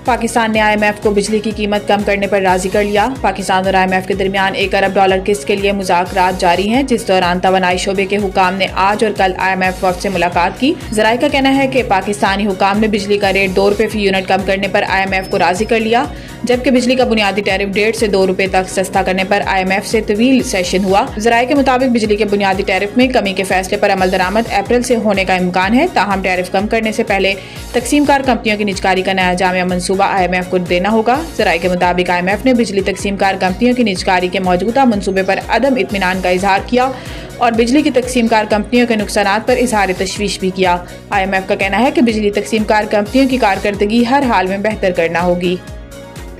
پاکستان نے IMF کو بجلی کی قیمت کم کرنے پر راضی کر لیا۔ پاکستان اور IMF کے درمیان $1 ارب قسط کے لیے مذاکرات جاری ہیں، جس دوران توانائی شعبے کے حکام نے آج اور کل IMF وفد سے ملاقات کی۔ ذرائع کا کہنا ہے کہ پاکستانی حکام نے بجلی کا ریٹ $2 فی یونٹ کم کرنے پر IMF کو راضی کر لیا، جبکہ بجلی کا بنیادی ٹیرف $1.5 سے $2 تک سستا کرنے پر IMF سے طویل سیشن ہوا۔ ذرائع کے مطابق بجلی کے بنیادی ٹیرف میں کمی کے فیصلے پر عمل درآمد اپریل سے ہونے کا امکان ہے، تاہم ٹیرف کم کرنے سے پہلے تقسیم کار کمپنیوں کی نجکاری کا نیا جامع منصوبہ IMF کو دینا ہوگا۔ ذرائع کے مطابق IMF نے بجلی تقسیم کار کمپنیوں کی نجکاری کے موجودہ منصوبے پر عدم اطمینان کا اظہار کیا اور بجلی کی تقسیم کار کمپنیوں کے نقصانات پر اظہار تشویش بھی کیا۔ IMF کا کہنا ہے کہ بجلی تقسیم کار کمپنیوں کی کارکردگی ہر حال میں بہتر کرنا ہوگی۔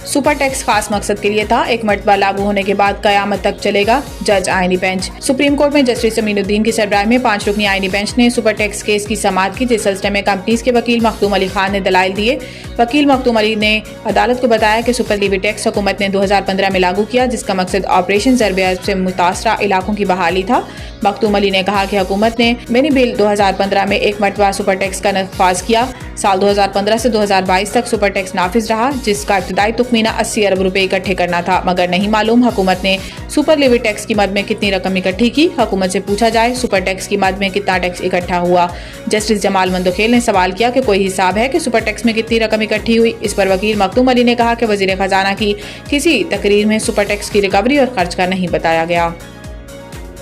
سپر ٹیکس خاص مقصد کے لیے تھا، ایک مرتبہ لاگو ہونے کے بعد قیامت تک چلے گا، جج آئینی بینچ۔ سپریم کورٹ میں جسٹس امین الدین کی سربراہی میں 5 رکنی آئینی بینچ نے سپر ٹیکس کیس کی سماعت کی، جس سلسلے میں کمپنیز کے وکیل مختوم علی خان نے دلائل دیے۔ وکیل مختوم علی نے عدالت کو بتایا کہ سپر لیوی ٹیکس حکومت نے 2015 میں لاگو کیا، جس کا مقصد آپریشن ضرب ارب سے متاثرہ علاقوں کی بحالی تھا۔ مختوم علی نے کہا کہ حکومت نے منی بل 2015 میں ایک مرتبہ سپر ٹیکس کا نفاذ کیا۔ سال 2015 سے 2022 تک سپر ٹیکس نافذ رہا، جس کا ابتدائی تخمینہ 80 ارب روپے اکٹھے کرنا تھا، مگر نہیں معلوم حکومت نے سپر لیوی ٹیکس کی مد میں کتنی رقم اکٹھی کی۔ حکومت سے پوچھا جائے سپر ٹیکس کی مد میں کتنا ٹیکس اکٹھا ہوا۔ جسٹس جمال مندوخیل نے سوال کیا کہ کوئی حساب ہے کہ سپر ٹیکس میں کتنی رقم اکٹھی ہوئی؟ اس پر وکیل مختوم علی نے کہا کہ وزیر خزانہ کی کسی تقریر میں سپر ٹیکس کی ریکوری اور خرچ کا نہیں بتایا گیا۔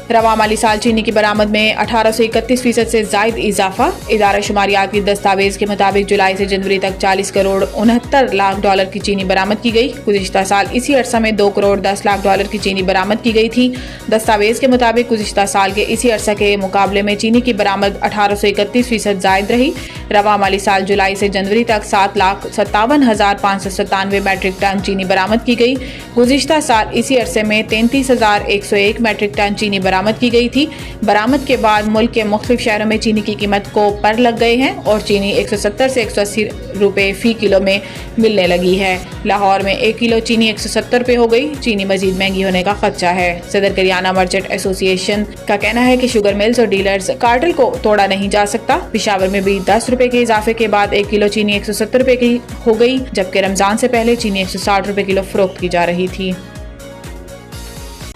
رواں مالی سال چینی کی برآمد میں 18 سے 31% سے زائد اضافہ۔ ادارہ شماریات کی دستاویز کے مطابق جولائی سے جنوری تک 40 کروڑ 69 لاکھ ڈالر کی چینی برآمد کی گئی۔ گزشتہ سال اسی عرصہ میں 2 کروڑ 10 لاکھ ڈالر کی چینی برآمد کی گئی تھی۔ دستاویز کے مطابق گزشتہ سال کے اسی عرصہ کے مقابلے میں چینی کی برآمد 18 سے 31% زائد رہی۔ رواں مالی سال جولائی سے جنوری تک 7,57,597 میٹرک ٹن چینی برآمد کی گئی۔ گزشتہ سال اسی عرصے میں 33,101 میٹرک ٹن چینی برآمد کی گئی تھی۔ برآمد کے بعد ملک کے مختلف شہروں میں چینی کی قیمت کو پر لگ گئے ہیں اور چینی 170 سے 180 روپے فی کلو میں ملنے لگی ہے۔ لاہور میں 1 کلو چینی 170 روپے ہو گئی۔ چینی مزید مہنگی ہونے کا خدشہ ہے۔ صدر کریانہ مرچنٹ ایسوسی ایشن کا کہنا ہے کہ شوگر ملز اور ڈیلرز کارٹل کو توڑا نہیں جا سکتا۔ پشاور میں بھی 10 روپے کے اضافے کے بعد 1 کلو چینی 170 روپے کی ہو گئی، جبکہ رمضان سے پہلے چینی 160 روپے کلو فروخت کی جا رہی تھی۔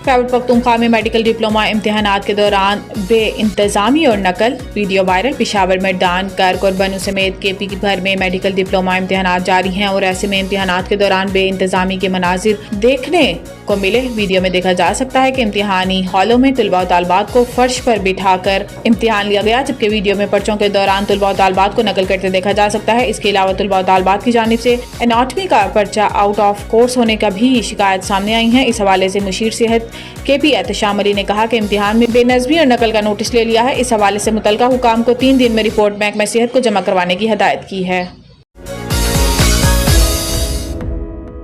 خیبر پختونخوا میں میڈیکل ڈپلومہ امتحانات کے دوران بے انتظامی اور نقل، ویڈیو وائرل۔ پشاور میں ڈان، کرک اور بنو سمیت KP بھر میں میڈیکل ڈپلومہ امتحانات جاری ہیں اور ایسے میں امتحانات کے دوران بے انتظامی کے مناظر دیکھنے کو ملے۔ ویڈیو میں دیکھا جا سکتا ہے کہ امتحانی ہالوں میں طلباء و طالبات کو فرش پر بٹھا کر امتحان لیا گیا، جبکہ ویڈیو میں پرچوں کے دوران طلباء و طالبات کو نقل کرتے دیکھا جا سکتا ہے۔ اس کے علاوہ طلباء و طالبات کی جانب سے اناٹمی کا پرچہ آؤٹ آف کورس ہونے کا بھی شکایت سامنے آئی ہیں۔ اس حوالے سے مشیر صحت KP احتشام علی نے کہا کہ امتحان میں بے نظمی اور نقل کا نوٹس لے لیا ہے۔ اس حوالے سے متعلقہ حکام کو 3 دن میں رپورٹ محکمہ صحت کو جمع کروانے کی ہدایت کی ہے۔